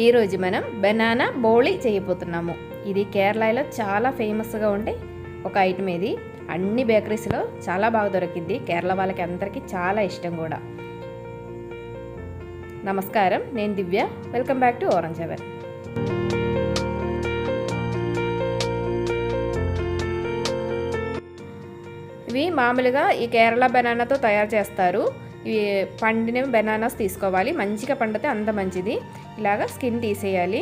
ఈరోజు మనం బనానా బోళీ చేయబోతున్నాము. ఇది కేరళలో చాలా ఫేమస్గా ఉండే ఒక ఐటమ్. ఇది అన్ని బేకరీస్లో చాలా బాగా దొరికింది. కేరళ వాళ్ళకి అందరికీ చాలా ఇష్టం కూడా. నమస్కారం, నేను Divya. Welcome back to Orange Heaven. ఇవి మామూలుగా ఈ కేరళ బనానాతో తయారు చేస్తారు. ఇవి పండిన బనానాస్ తీసుకోవాలి. మంచిగా పండితే అంత మంచిది. ఇలాగా స్కిన్ తీసేయాలి.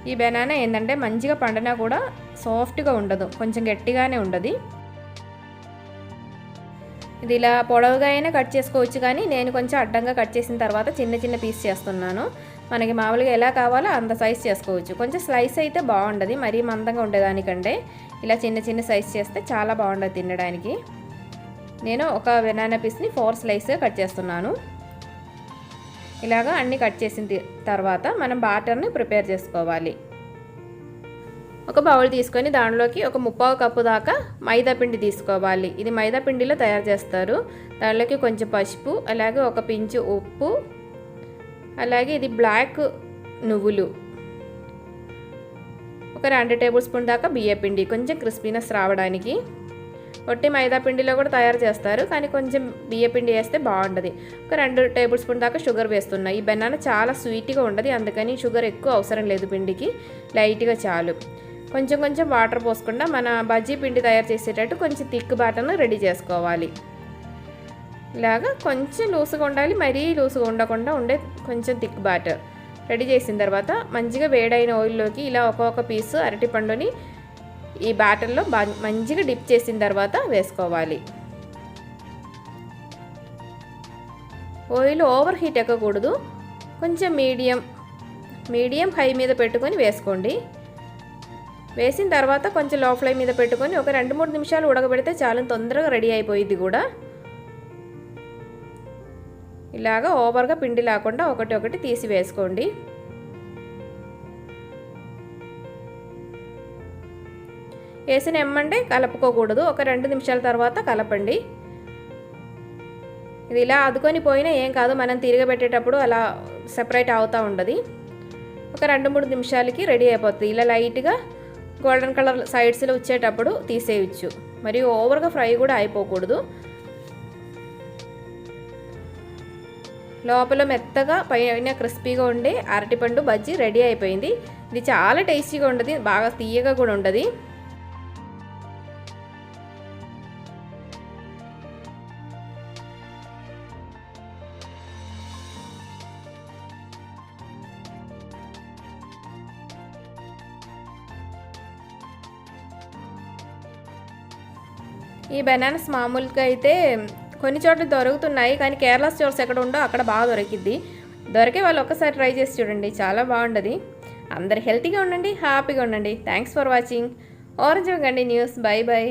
ఈ బనానా ఏంటంటే మంచిగా పండినా కూడా సాఫ్ట్గా ఉండదు, కొంచెం గట్టిగానే ఉండదు. ఇది ఇలా పొడవుగా అయినా కట్ చేసుకోవచ్చు, కానీ నేను కొంచెం అడ్డంగా కట్ చేసిన తర్వాత చిన్న చిన్న పీస్ చేస్తున్నాను. మనకి మామూలుగా ఎలా కావాలో అంత సైజ్ చేసుకోవచ్చు. కొంచెం స్లైస్ అయితే బాగుండదు, మరీ మందంగా ఉండేదానికంటే ఇలా చిన్న చిన్న సైజ్ చేస్తే చాలా బాగుండదు తినడానికి. నేను ఒక బనానా పీస్ని 4 స్లైస్గా కట్ చేస్తున్నాను. ఇలాగా అన్నీ కట్ చేసిన తర్వాత మనం బాటర్ని ప్రిపేర్ చేసుకోవాలి. ఒక బౌల్ తీసుకొని దానిలోకి ఒక 3/4 కప్పు దాకా మైదా పిండి తీసుకోవాలి. ఇది మైదా పిండిలో తయారు చేస్తారు. దానిలోకి కొంచెం పసుపు, అలాగే ఒక పించు ఉప్పు, అలాగే ఇది బ్లాక్ నువ్వులు, ఒక 2 టేబుల్ స్పూన్ దాకా బియ్య పిండి, కొంచెం క్రిస్పీనెస్ రావడానికి. ఒట్టి మైదా పిండిలో కూడా తయారు చేస్తారు, కానీ కొంచెం బియ్య పిండి వేస్తే బాగుంటుంది. ఒక 2 టేబుల్ స్పూన్ దాకా షుగర్ వేస్తున్నాయి. ఈ బనానా చాలా స్వీట్గా ఉండదు, అందుకని షుగర్ ఎక్కువ అవసరం లేదు పిండికి, లైట్గా చాలు. కొంచెం కొంచెం వాటర్ పోసుకుండా మన బజ్జీ పిండి తయారు చేసేటట్టు కొంచెం థిక్ బ్యాటర్ను రెడీ చేసుకోవాలి. ఇలాగా కొంచెం లూసుగా ఉండాలి, మరీ లూసుగా ఉండకుండా ఉండే కొంచెం థిక్ బ్యాటర్ రెడీ చేసిన తర్వాత మంచిగా వేడైన ఆయిల్లోకి ఇలా ఒక్కొక్క పీసు అరటిపండుని ఈ బ్యాటర్లో మంచిగా డిప్ చేసిన తర్వాత వేసుకోవాలి. ఆయిల్ ఓవర్ హీట్ ఎక్కకూడదు, కొంచెం మీడియం హై మీద పెట్టుకొని వేసుకోండి. వేసిన తర్వాత కొంచెం లో ఫ్లేమ్ మీద పెట్టుకొని ఒక 2-3 నిమిషాలు ఉడకబెడితే చాలా తొందరగా రెడీ అయిపోయింది కూడా. ఇలాగా ఓవర్గా పిండి లేకుండా ఒకటి తీసి వేసుకోండి. వేసిన ఎమ్మంటే కలుపుకోకూడదు, ఒక 2 నిమిషాల తర్వాత కలపండి. ఇది ఇలా అదుకొని పోయినా ఏం కాదు, మనం తిరగబెట్టేటప్పుడు అలా సెపరేట్ అవుతూ ఉండదు. ఒక 2-3 నిమిషాలకి రెడీ అయిపోతుంది. ఇలా లైట్గా గోల్డెన్ కలర్ సైడ్స్లో వచ్చేటప్పుడు తీసేయచ్చు, మరియు ఓవర్గా ఫ్రై కూడా అయిపోకూడదు. లోపల మెత్తగా పైన క్రిస్పీగా ఉండే అరటిపండు బజ్జీ రెడీ అయిపోయింది. ఇది చాలా టేస్టీగా ఉంటుంది, బాగా తీయగా కూడా ఉంటుంది. ఈ బనానాస్ మామూలుగా అయితే కొన్ని చోట్ల దొరుకుతున్నాయి, కానీ కేరళ స్టోర్స్ ఎక్కడ ఉండో అక్కడ బాగా దొరికిద్ది. దొరికే వాళ్ళు ఒక్కసారి ట్రై చేసి చూడండి, చాలా బాగుంటుంది. అందరు హెల్తీగా ఉండండి, హ్యాపీగా ఉండండి. Thanks for watching. Orange continuous. By by.